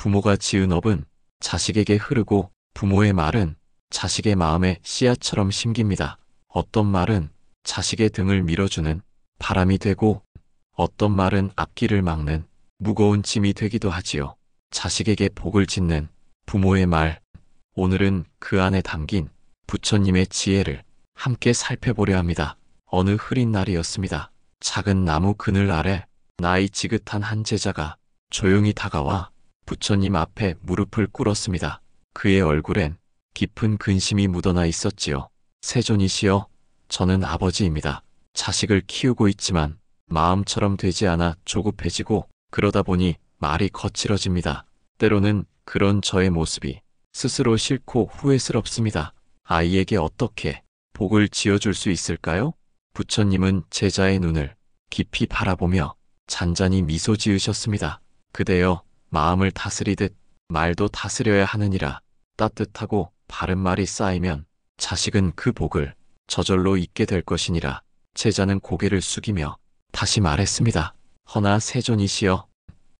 부모가 지은 업은 자식에게 흐르고 부모의 말은 자식의 마음에 씨앗처럼 심깁니다. 어떤 말은 자식의 등을 밀어주는 바람이 되고 어떤 말은 앞길을 막는 무거운 짐이 되기도 하지요. 자식에게 복을 짓는 부모의 말. 오늘은 그 안에 담긴 부처님의 지혜를 함께 살펴보려 합니다. 어느 흐린 날이었습니다. 작은 나무 그늘 아래 나이 지긋한 한 제자가 조용히 다가와 부처님 앞에 무릎을 꿇었습니다. 그의 얼굴엔 깊은 근심이 묻어나 있었지요. 세존이시여, 저는 아버지입니다. 자식을 키우고 있지만 마음처럼 되지 않아 조급해지고 그러다 보니 말이 거칠어집니다. 때로는 그런 저의 모습이 스스로 싫고 후회스럽습니다. 아이에게 어떻게 복을 지어줄 수 있을까요? 부처님은 제자의 눈을 깊이 바라보며 잔잔히 미소 지으셨습니다. 그대여, 마음을 다스리듯 말도 다스려야 하느니라. 따뜻하고 바른 말이 쌓이면 자식은 그 복을 저절로 잊게 될 것이니라. 제자는 고개를 숙이며 다시 말했습니다. 허나 세존이시여,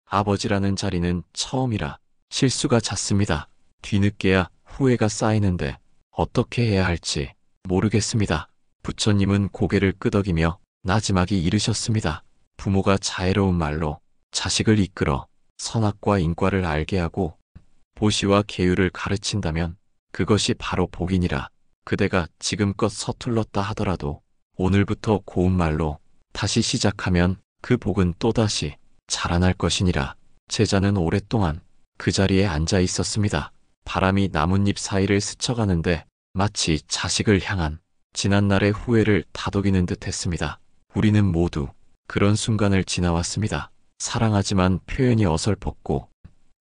아버지라는 자리는 처음이라 실수가 잦습니다. 뒤늦게야 후회가 쌓이는데 어떻게 해야 할지 모르겠습니다. 부처님은 고개를 끄덕이며 나지막이 이르셨습니다. 부모가 자애로운 말로 자식을 이끌어 선악과 인과를 알게 하고 보시와 계율을 가르친다면 그것이 바로 복이니라. 그대가 지금껏 서툴렀다 하더라도 오늘부터 고운 말로 다시 시작하면 그 복은 또다시 자라날 것이니라. 제자는 오랫동안 그 자리에 앉아 있었습니다. 바람이 나뭇잎 사이를 스쳐가는데 마치 자식을 향한 지난날의 후회를 다독이는 듯 했습니다. 우리는 모두 그런 순간을 지나왔습니다. 사랑하지만 표현이 어설펐고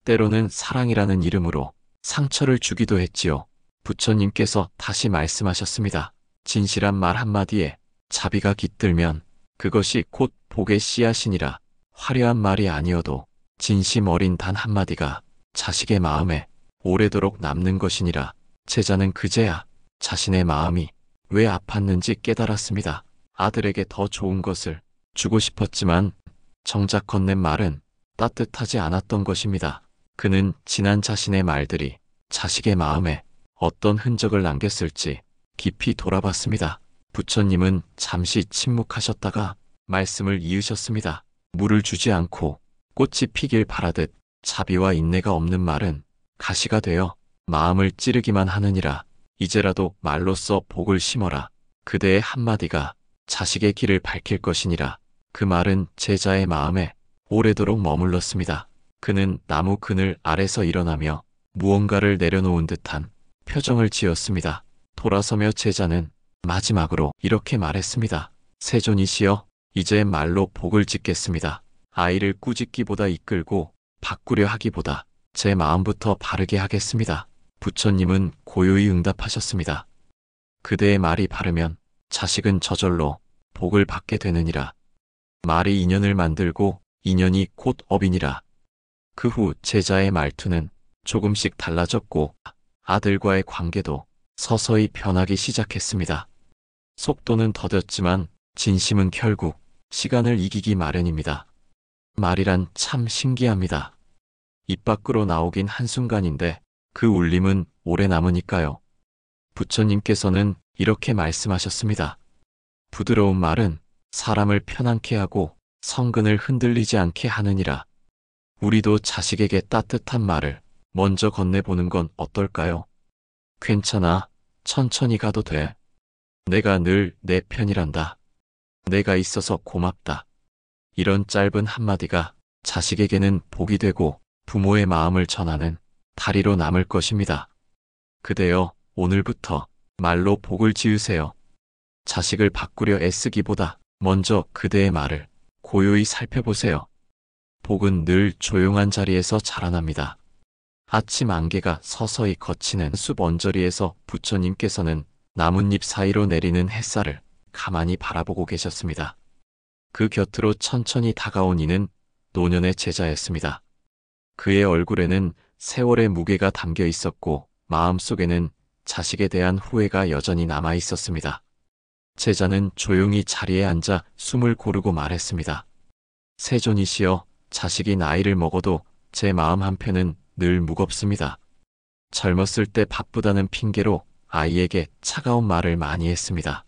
때로는 사랑이라는 이름으로 상처를 주기도 했지요. 부처님께서 다시 말씀하셨습니다. 진실한 말 한마디에 자비가 깃들면 그것이 곧 복의 씨앗이니라. 화려한 말이 아니어도 진심 어린 단 한마디가 자식의 마음에 오래도록 남는 것이니라. 제자는 그제야 자신의 마음이 왜 아팠는지 깨달았습니다. 아들에게 더 좋은 것을 주고 싶었지만 정작 건넨 말은 따뜻하지 않았던 것입니다. 그는 지난 자신의 말들이 자식의 마음에 어떤 흔적을 남겼을지 깊이 돌아봤습니다. 부처님은 잠시 침묵하셨다가 말씀을 이으셨습니다. 물을 주지 않고 꽃이 피길 바라듯 자비와 인내가 없는 말은 가시가 되어 마음을 찌르기만 하느니라. 이제라도 말로써 복을 심어라. 그대의 한마디가 자식의 길을 밝힐 것이니라. 그 말은 제자의 마음에 오래도록 머물렀습니다. 그는 나무 그늘 아래서 일어나며 무언가를 내려놓은 듯한 표정을 지었습니다. 돌아서며 제자는 마지막으로 이렇게 말했습니다. 세존이시여, 이제 말로 복을 짓겠습니다. 아이를 꾸짖기보다 이끌고 바꾸려 하기보다 제 마음부터 바르게 하겠습니다. 부처님은 고요히 응답하셨습니다. 그대의 말이 바르면 자식은 저절로 복을 받게 되느니라. 말이 인연을 만들고 인연이 곧 업이니라. 그 후 제자의 말투는 조금씩 달라졌고 아들과의 관계도 서서히 변하기 시작했습니다. 속도는 더뎠지만 진심은 결국 시간을 이기기 마련입니다. 말이란 참 신기합니다. 입 밖으로 나오긴 한순간인데 그 울림은 오래 남으니까요. 부처님께서는 이렇게 말씀하셨습니다. 부드러운 말은 사람을 편안케 하고 성근을 흔들리지 않게 하느니라. 우리도 자식에게 따뜻한 말을 먼저 건네보는 건 어떨까요? 괜찮아. 천천히 가도 돼. 내가 늘 내 편이란다. 내가 있어서 고맙다. 이런 짧은 한마디가 자식에게는 복이 되고 부모의 마음을 전하는 다리로 남을 것입니다. 그대여, 오늘부터 말로 복을 지으세요. 자식을 바꾸려 애쓰기보다 먼저 그대의 말을 고요히 살펴보세요. 복은 늘 조용한 자리에서 자라납니다. 아침 안개가 서서히 걷히는 숲 언저리에서 부처님께서는 나뭇잎 사이로 내리는 햇살을 가만히 바라보고 계셨습니다. 그 곁으로 천천히 다가온 이는 노년의 제자였습니다. 그의 얼굴에는 세월의 무게가 담겨 있었고 마음속에는 자식에 대한 후회가 여전히 남아 있었습니다. 제자는 조용히 자리에 앉아 숨을 고르고 말했습니다. 세존이시여, 자식이 나이를 먹어도 제 마음 한편은 늘 무겁습니다. 젊었을 때 바쁘다는 핑계로 아이에게 차가운 말을 많이 했습니다.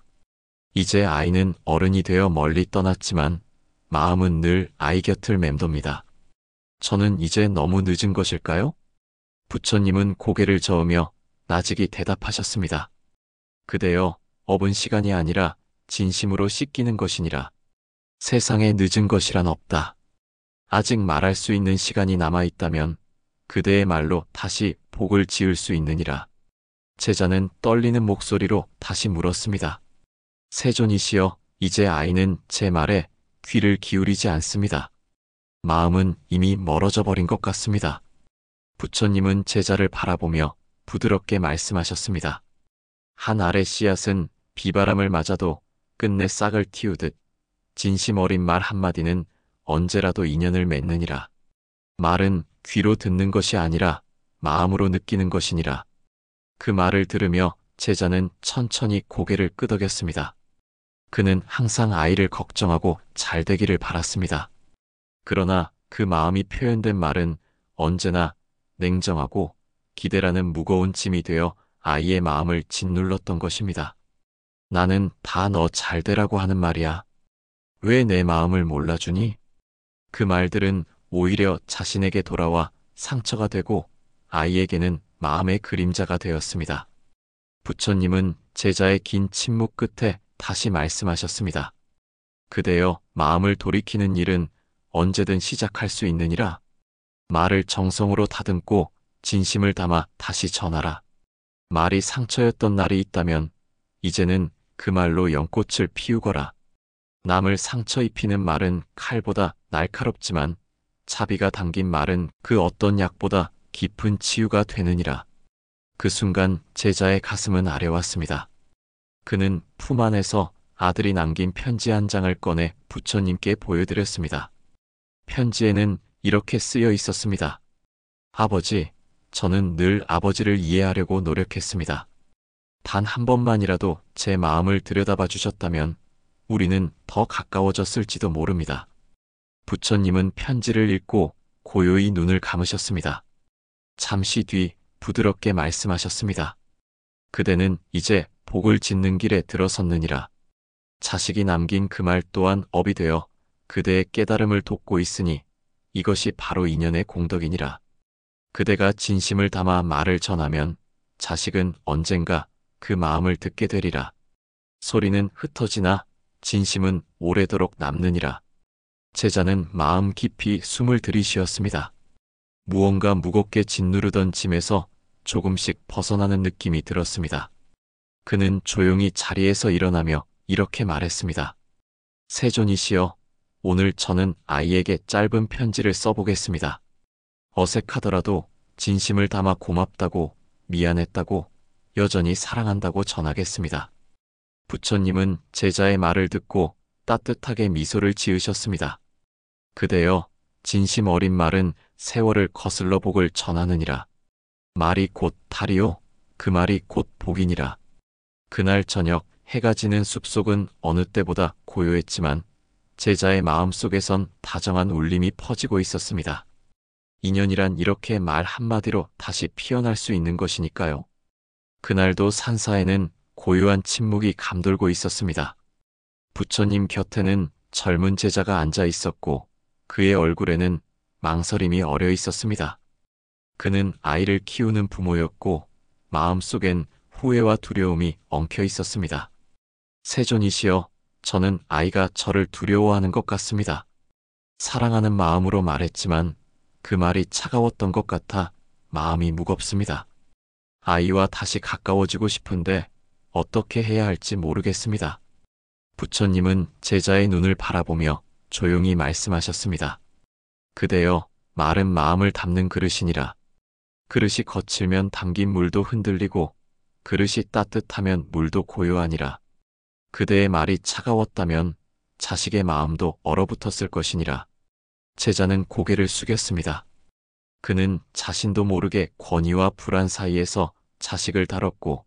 이제 아이는 어른이 되어 멀리 떠났지만 마음은 늘 아이 곁을 맴돕니다. 저는 이제 너무 늦은 것일까요? 부처님은 고개를 저으며 나직이 대답하셨습니다. 그대여, 업은 시간이 아니라 진심으로 씻기는 것이니라. 세상에 늦은 것이란 없다. 아직 말할 수 있는 시간이 남아있다면 그대의 말로 다시 복을 지을 수 있느니라. 제자는 떨리는 목소리로 다시 물었습니다. 세존이시여, 이제 아이는 제 말에 귀를 기울이지 않습니다. 마음은 이미 멀어져 버린 것 같습니다. 부처님은 제자를 바라보며 부드럽게 말씀하셨습니다. 한 알의 씨앗은 비바람을 맞아도 끝내 싹을 틔우듯 진심 어린 말 한마디는 언제라도 인연을 맺느니라. 말은 귀로 듣는 것이 아니라 마음으로 느끼는 것이니라. 그 말을 들으며 제자는 천천히 고개를 끄덕였습니다. 그는 항상 아이를 걱정하고 잘 되기를 바랐습니다. 그러나 그 마음이 표현된 말은 언제나 냉정하고 기대라는 무거운 짐이 되어 아이의 마음을 짓눌렀던 것입니다. 나는 다 너 잘되라고 하는 말이야. 왜 내 마음을 몰라주니? 그 말들은 오히려 자신에게 돌아와 상처가 되고 아이에게는 마음의 그림자가 되었습니다. 부처님은 제자의 긴 침묵 끝에 다시 말씀하셨습니다. 그대여, 마음을 돌이키는 일은 언제든 시작할 수 있느니라. 말을 정성으로 다듬고 진심을 담아 다시 전하라. 말이 상처였던 날이 있다면 이제는 그 말로 연꽃을 피우거라. 남을 상처 입히는 말은 칼보다 날카롭지만 자비가 담긴 말은 그 어떤 약보다 깊은 치유가 되느니라. 그 순간 제자의 가슴은 아려왔습니다. 그는 품 안에서 아들이 남긴 편지 한 장을 꺼내 부처님께 보여드렸습니다. 편지에는 이렇게 쓰여 있었습니다. 아버지, 저는 늘 아버지를 이해하려고 노력했습니다. 단 한 번만이라도 제 마음을 들여다봐 주셨다면 우리는 더 가까워졌을지도 모릅니다. 부처님은 편지를 읽고 고요히 눈을 감으셨습니다. 잠시 뒤 부드럽게 말씀하셨습니다. 그대는 이제 복을 짓는 길에 들어섰느니라. 자식이 남긴 그 말 또한 업이 되어 그대의 깨달음을 돕고 있으니 이것이 바로 인연의 공덕이니라. 그대가 진심을 담아 말을 전하면 자식은 언젠가 그 마음을 듣게 되리라. 소리는 흩어지나 진심은 오래도록 남느니라. 제자는 마음 깊이 숨을 들이쉬었습니다. 무언가 무겁게 짓누르던 짐에서 조금씩 벗어나는 느낌이 들었습니다. 그는 조용히 자리에서 일어나며 이렇게 말했습니다. 세존이시여, 오늘 저는 아이에게 짧은 편지를 써보겠습니다. 어색하더라도 진심을 담아 고맙다고, 미안했다고, 여전히 사랑한다고 전하겠습니다. 부처님은 제자의 말을 듣고 따뜻하게 미소를 지으셨습니다. 그대여, 진심 어린 말은 세월을 거슬러 복을 전하느니라. 말이 곧 달이요, 그 말이 곧 복이니라. 그날 저녁 해가 지는 숲속은 어느 때보다 고요했지만 제자의 마음속에선 다정한 울림이 퍼지고 있었습니다. 인연이란 이렇게 말 한마디로 다시 피어날 수 있는 것이니까요. 그날도 산사에는 고요한 침묵이 감돌고 있었습니다. 부처님 곁에는 젊은 제자가 앉아 있었고 그의 얼굴에는 망설임이 어려 있었습니다. 그는 아이를 키우는 부모였고 마음속엔 후회와 두려움이 엉켜 있었습니다. 세존이시여, 저는 아이가 저를 두려워하는 것 같습니다. 사랑하는 마음으로 말했지만 그 말이 차가웠던 것 같아 마음이 무겁습니다. 아이와 다시 가까워지고 싶은데 어떻게 해야 할지 모르겠습니다. 부처님은 제자의 눈을 바라보며 조용히 말씀하셨습니다. 그대여, 말은 마음을 담는 그릇이니라. 그릇이 거칠면 담긴 물도 흔들리고 그릇이 따뜻하면 물도 고요하니라. 그대의 말이 차가웠다면 자식의 마음도 얼어붙었을 것이니라. 제자는 고개를 숙였습니다. 그는 자신도 모르게 권위와 불안 사이에서 자식을 다뤘고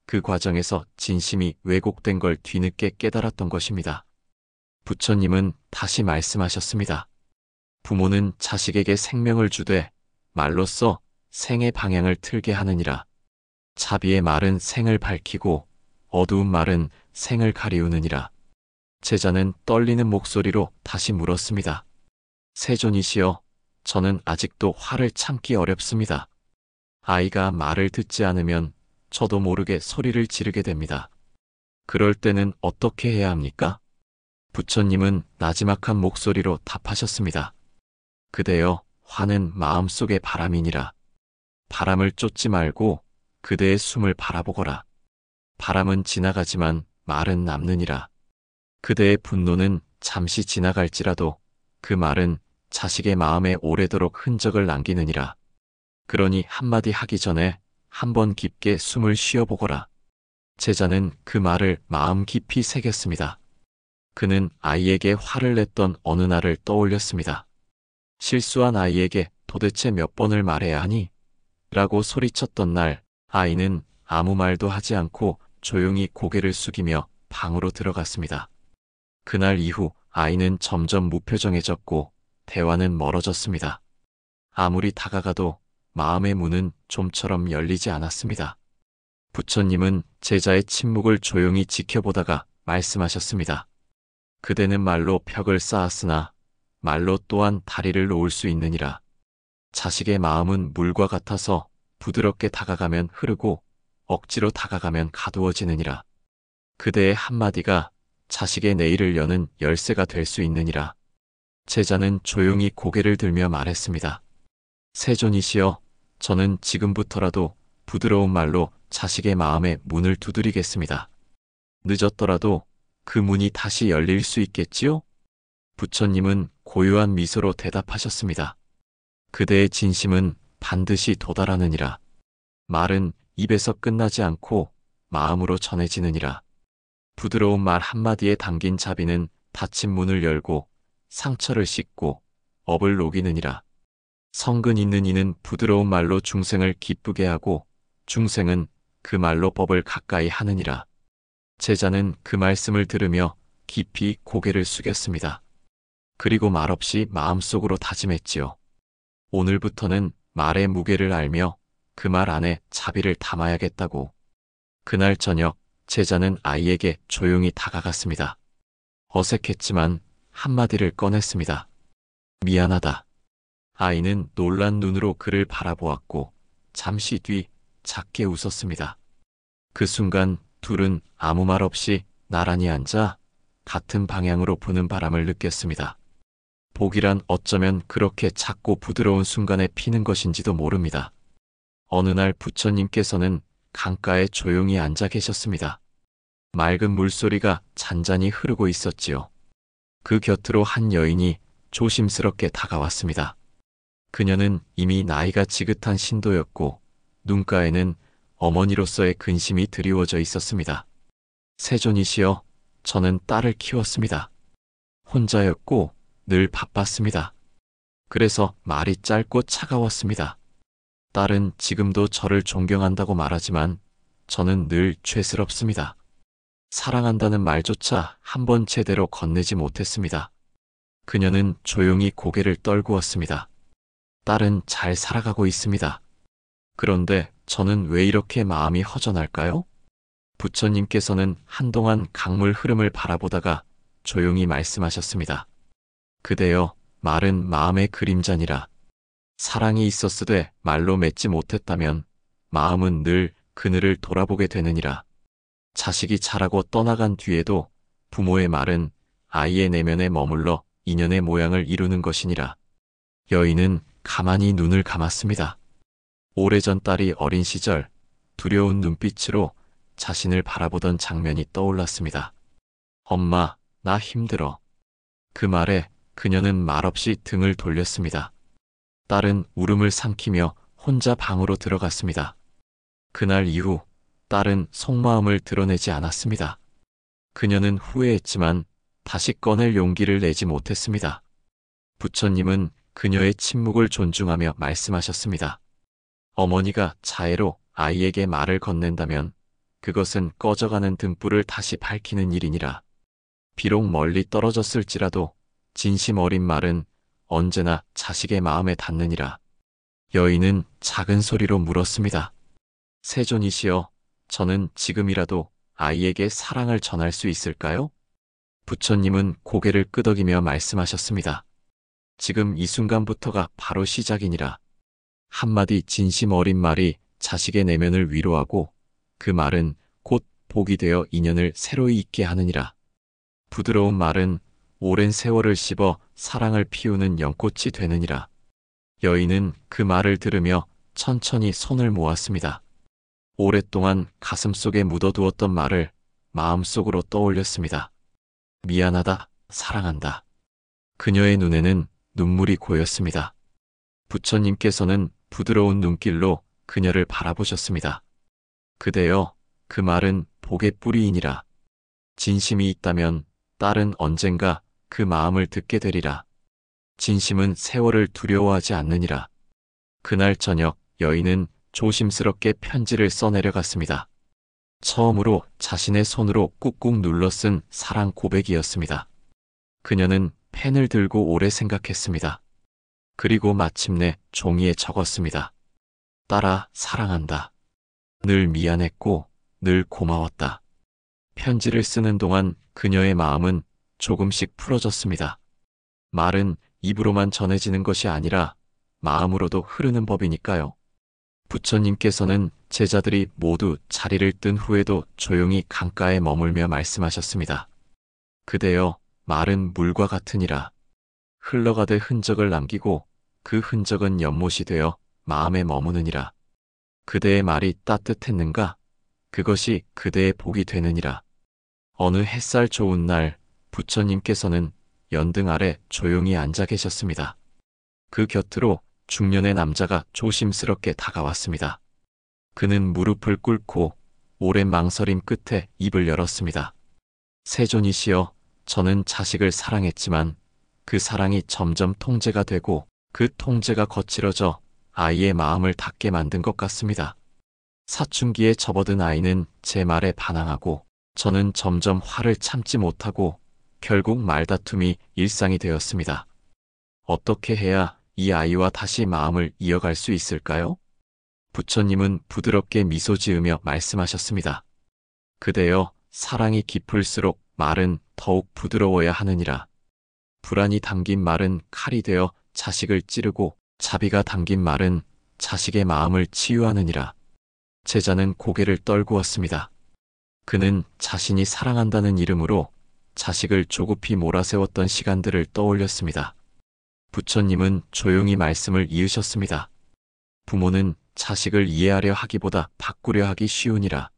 그 과정에서 진심이 왜곡된 걸 뒤늦게 깨달았던 것입니다. 부처님은 다시 말씀하셨습니다. 부모는 자식에게 생명을 주되 말로써 생의 방향을 틀게 하느니라. 자비의 말은 생을 밝히고 어두운 말은 생을 가리우느니라. 제자는 떨리는 목소리로 다시 물었습니다. 세존이시여, 저는 아직도 화를 참기 어렵습니다. 아이가 말을 듣지 않으면 저도 모르게 소리를 지르게 됩니다. 그럴 때는 어떻게 해야 합니까? 부처님은 나지막한 목소리로 답하셨습니다. 그대여, 화는 마음속의 바람이니라. 바람을 쫓지 말고 그대의 숨을 바라보거라. 바람은 지나가지만 말은 남느니라. 그대의 분노는 잠시 지나갈지라도 그 말은 자식의 마음에 오래도록 흔적을 남기느니라. 그러니 한마디 하기 전에 한번 깊게 숨을 쉬어보거라. 제자는 그 말을 마음 깊이 새겼습니다. 그는 아이에게 화를 냈던 어느 날을 떠올렸습니다. 실수한 아이에게 도대체 몇 번을 말해야 하니? 라고 소리쳤던 날, 아이는 아무 말도 하지 않고 조용히 고개를 숙이며 방으로 들어갔습니다. 그날 이후 아이는 점점 무표정해졌고 대화는 멀어졌습니다. 아무리 다가가도 마음의 문은 좀처럼 열리지 않았습니다. 부처님은 제자의 침묵을 조용히 지켜보다가 말씀하셨습니다. 그대는 말로 벽을 쌓았으나 말로 또한 다리를 놓을 수 있느니라. 자식의 마음은 물과 같아서 부드럽게 다가가면 흐르고 억지로 다가가면 가두어지느니라. 그대의 한마디가 자식의 내일을 여는 열쇠가 될 수 있느니라. 제자는 조용히 고개를 들며 말했습니다. 세존이시여, 저는 지금부터라도 부드러운 말로 자식의 마음에 문을 두드리겠습니다. 늦었더라도 그 문이 다시 열릴 수 있겠지요? 부처님은 고요한 미소로 대답하셨습니다. 그대의 진심은 반드시 도달하느니라. 말은 입에서 끝나지 않고 마음으로 전해지느니라. 부드러운 말 한마디에 담긴 자비는 닫힌 문을 열고 상처를 씻고 업을 녹이느니라. 성근 있는 이는 부드러운 말로 중생을 기쁘게 하고 중생은 그 말로 법을 가까이 하느니라. 제자는 그 말씀을 들으며 깊이 고개를 숙였습니다. 그리고 말없이 마음속으로 다짐했지요. 오늘부터는 말의 무게를 알며 그 말 안에 자비를 담아야겠다고. 그날 저녁 제자는 아이에게 조용히 다가갔습니다. 어색했지만 한마디를 꺼냈습니다. 미안하다. 아이는 놀란 눈으로 그를 바라보았고 잠시 뒤 작게 웃었습니다. 그 순간 둘은 아무 말 없이 나란히 앉아 같은 방향으로 부는 바람을 느꼈습니다. 복이란 어쩌면 그렇게 작고 부드러운 순간에 피는 것인지도 모릅니다. 어느 날 부처님께서는 강가에 조용히 앉아 계셨습니다. 맑은 물소리가 잔잔히 흐르고 있었지요. 그 곁으로 한 여인이 조심스럽게 다가왔습니다. 그녀는 이미 나이가 지긋한 신도였고 눈가에는 어머니로서의 근심이 드리워져 있었습니다. 세존이시여, 저는 딸을 키웠습니다. 혼자였고 늘 바빴습니다. 그래서 말이 짧고 차가웠습니다. 딸은 지금도 저를 존경한다고 말하지만 저는 늘 죄스럽습니다. 사랑한다는 말조차 한 번 제대로 건네지 못했습니다. 그녀는 조용히 고개를 떨구었습니다. 딸은 잘 살아가고 있습니다. 그런데 저는 왜 이렇게 마음이 허전할까요? 부처님께서는 한동안 강물 흐름을 바라보다가 조용히 말씀하셨습니다. 그대여, 말은 마음의 그림자니라. 사랑이 있었으되 말로 맺지 못했다면 마음은 늘 그늘을 돌아보게 되느니라. 자식이 자라고 떠나간 뒤에도 부모의 말은 아이의 내면에 머물러 인연의 모양을 이루는 것이니라. 여인은 가만히 눈을 감았습니다. 오래전 딸이 어린 시절 두려운 눈빛으로 자신을 바라보던 장면이 떠올랐습니다. 엄마, 나 힘들어. 그 말에 그녀는 말없이 등을 돌렸습니다. 딸은 울음을 삼키며 혼자 방으로 들어갔습니다. 그날 이후 딸은 속마음을 드러내지 않았습니다. 그녀는 후회했지만 다시 꺼낼 용기를 내지 못했습니다. 부처님은 그녀의 침묵을 존중하며 말씀하셨습니다. 어머니가 자애로 아이에게 말을 건넨다면 그것은 꺼져가는 등불을 다시 밝히는 일이니라. 비록 멀리 떨어졌을지라도 진심 어린 말은 언제나 자식의 마음에 닿느니라. 여인은 작은 소리로 물었습니다. 세존이시여, 저는 지금이라도 아이에게 사랑을 전할 수 있을까요? 부처님은 고개를 끄덕이며 말씀하셨습니다. 지금 이 순간부터가 바로 시작이니라. 한마디 진심 어린 말이 자식의 내면을 위로하고 그 말은 곧 복이 되어 인연을 새로이 잇게 하느니라. 부드러운 말은 오랜 세월을 씹어 사랑을 피우는 연꽃이 되느니라. 여인은 그 말을 들으며 천천히 손을 모았습니다. 오랫동안 가슴속에 묻어두었던 말을 마음속으로 떠올렸습니다. 미안하다, 사랑한다. 그녀의 눈에는 눈물이 고였습니다. 부처님께서는 부드러운 눈길로 그녀를 바라보셨습니다. 그대여, 그 말은 복의 뿌리이니라. 진심이 있다면 딸은 언젠가 그 마음을 듣게 되리라. 진심은 세월을 두려워하지 않느니라. 그날 저녁 여인은 조심스럽게 편지를 써내려갔습니다. 처음으로 자신의 손으로 꾹꾹 눌러 쓴 사랑 고백이었습니다. 그녀는 펜을 들고 오래 생각했습니다. 그리고 마침내 종이에 적었습니다. 딸아, 사랑한다. 늘 미안했고 늘 고마웠다. 편지를 쓰는 동안 그녀의 마음은 조금씩 풀어졌습니다. 말은 입으로만 전해지는 것이 아니라 마음으로도 흐르는 법이니까요. 부처님께서는 제자들이 모두 자리를 뜬 후에도 조용히 강가에 머물며 말씀하셨습니다. 그대여, 말은 물과 같으니라. 흘러가듯 흔적을 남기고 그 흔적은 연못이 되어 마음에 머무느니라. 그대의 말이 따뜻했는가? 그것이 그대의 복이 되느니라. 어느 햇살 좋은 날 부처님께서는 연등 아래 조용히 앉아 계셨습니다. 그 곁으로 중년의 남자가 조심스럽게 다가왔습니다. 그는 무릎을 꿇고 오랜 망설임 끝에 입을 열었습니다. 세존이시여, 저는 자식을 사랑했지만 그 사랑이 점점 통제가 되고 그 통제가 거칠어져 아이의 마음을 닫게 만든 것 같습니다. 사춘기에 접어든 아이는 제 말에 반항하고 저는 점점 화를 참지 못하고 결국 말다툼이 일상이 되었습니다. 어떻게 해야 이 아이와 다시 마음을 이어갈 수 있을까요? 부처님은 부드럽게 미소 지으며 말씀하셨습니다. 그대여, 사랑이 깊을수록 말은 더욱 부드러워야 하느니라. 불안이 담긴 말은 칼이 되어 자식을 찌르고 자비가 담긴 말은 자식의 마음을 치유하느니라. 제자는 고개를 떨구었습니다. 그는 자신이 사랑한다는 이름으로 자식을 조급히 몰아세웠던 시간들을 떠올렸습니다. 부처님은 조용히 말씀을 이으셨습니다. 부모는 자식을 이해하려 하기보다 바꾸려 하기 쉬우니라.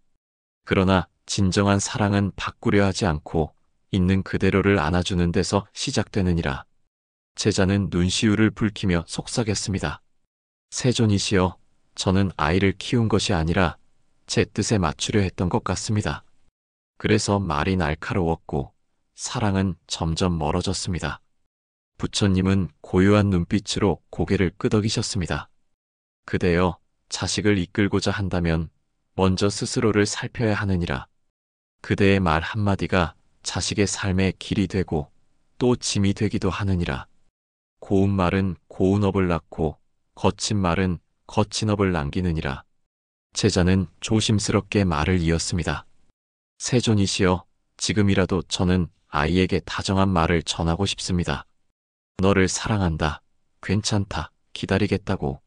그러나 진정한 사랑은 바꾸려 하지 않고 있는 그대로를 안아주는 데서 시작되느니라. 제자는 눈시울을 붉히며 속삭였습니다. 세존이시여, 저는 아이를 키운 것이 아니라 제 뜻에 맞추려 했던 것 같습니다. 그래서 말이 날카로웠고 사랑은 점점 멀어졌습니다. 부처님은 고요한 눈빛으로 고개를 끄덕이셨습니다. 그대여, 자식을 이끌고자 한다면 먼저 스스로를 살펴야 하느니라. 그대의 말 한마디가 자식의 삶의 길이 되고 또 짐이 되기도 하느니라. 고운 말은 고운 업을 낳고 거친 말은 거친 업을 남기느니라. 제자는 조심스럽게 말을 이었습니다. 세존이시여, 지금이라도 저는 아이에게 다정한 말을 전하고 싶습니다. 너를 사랑한다. 괜찮다. 기다리겠다고.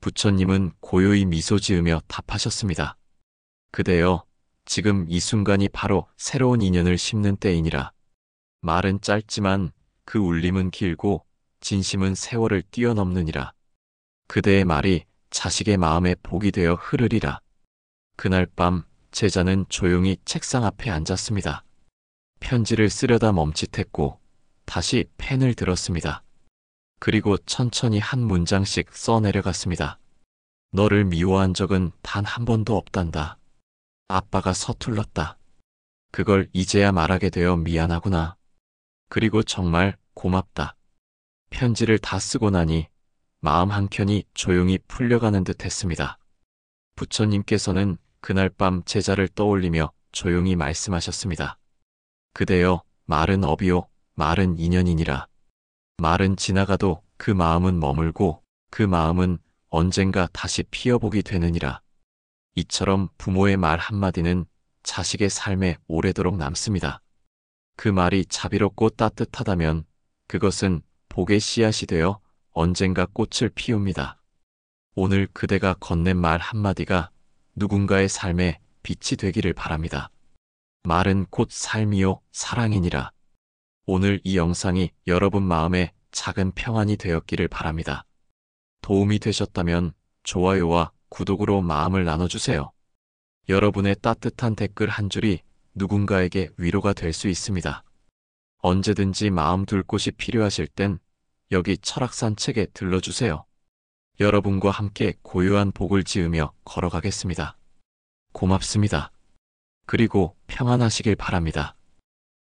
부처님은 고요히 미소 지으며 답하셨습니다. 그대여, 지금 이 순간이 바로 새로운 인연을 심는 때이니라. 말은 짧지만 그 울림은 길고 진심은 세월을 뛰어넘느니라. 그대의 말이 자식의 마음에 복이 되어 흐르리라. 그날 밤 제자는 조용히 책상 앞에 앉았습니다. 편지를 쓰려다 멈칫했고 다시 펜을 들었습니다. 그리고 천천히 한 문장씩 써내려갔습니다. 너를 미워한 적은 단 한 번도 없단다. 아빠가 서툴렀다. 그걸 이제야 말하게 되어 미안하구나. 그리고 정말 고맙다. 편지를 다 쓰고 나니 마음 한켠이 조용히 풀려가는 듯 했습니다. 부처님께서는 그날 밤 제자를 떠올리며 조용히 말씀하셨습니다. 그대여, 말은 업이요, 말은 인연이니라. 말은 지나가도 그 마음은 머물고 그 마음은 언젠가 다시 피어보게 되느니라. 이처럼 부모의 말 한마디는 자식의 삶에 오래도록 남습니다. 그 말이 자비롭고 따뜻하다면 그것은 복의 씨앗이 되어 언젠가 꽃을 피웁니다. 오늘 그대가 건넨 말 한마디가 누군가의 삶에 빛이 되기를 바랍니다. 말은 곧 삶이요 사랑이니라. 오늘 이 영상이 여러분 마음에 작은 평안이 되었기를 바랍니다. 도움이 되셨다면 좋아요와 구독으로 마음을 나눠주세요. 여러분의 따뜻한 댓글 한 줄이 누군가에게 위로가 될 수 있습니다. 언제든지 마음 둘 곳이 필요하실 땐 여기 철학산 책에 들러주세요. 여러분과 함께 고요한 복을 지으며 걸어가겠습니다. 고맙습니다. 그리고 평안하시길 바랍니다.